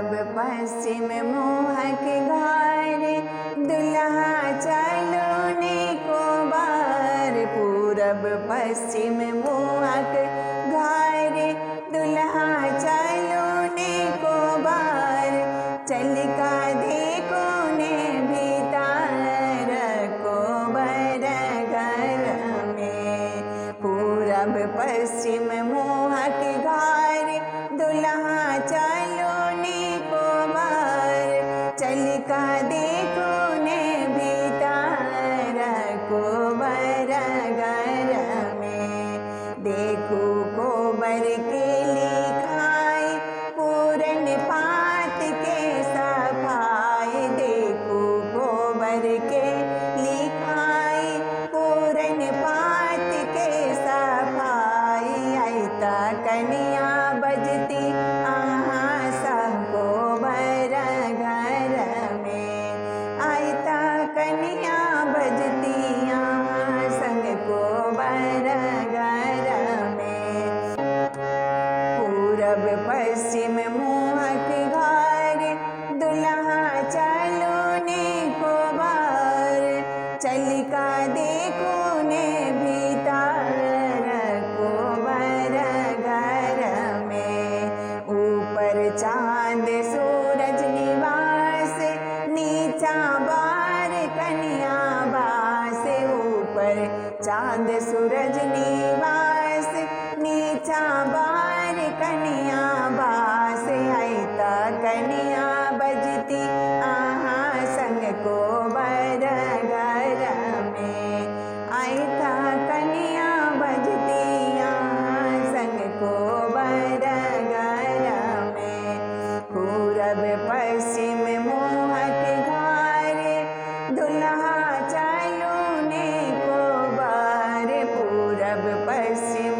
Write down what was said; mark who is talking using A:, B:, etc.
A: पूरब पश्चिम मोहक घारे दुल्हा चलो ने को बार। पूरब पश्चिम मोहक घारे दुल्हा चलो ने को बार। चल का देखो ने भीतर को बर घर में। पूरब पश्चिम मोहक घारे दुल्हा चलो ने को बार। चल का देखो ने भीतर को बर घर में। देखो कोबर के लिखाई पूरन पात के सफाई। देखो कोबर के लिखाई पूरन पात के सफाई। आयता कन्या बजती आहाँ सबको बर घर में। आयता कन्या बजती आहाँ संग को बर घर में। पूरब पश्चिम मोहक घारे दुल्हा चलो ने को बार। चल का देखो ने भीतर को बर घर में। ऊपर चांद सूरज निवास नीचा बार कन्या बास। ऊपर चांद सूरज निवास नीचा बार कन्या बास। आयता कन्या बजती आहाँ संग को बर घर में। आयता कन्या बजती आहाँ संग को बर घर में। पूरब पश्चिम मोहक घारे दुल्हा चलो ने को बार। पूरब पश्चिम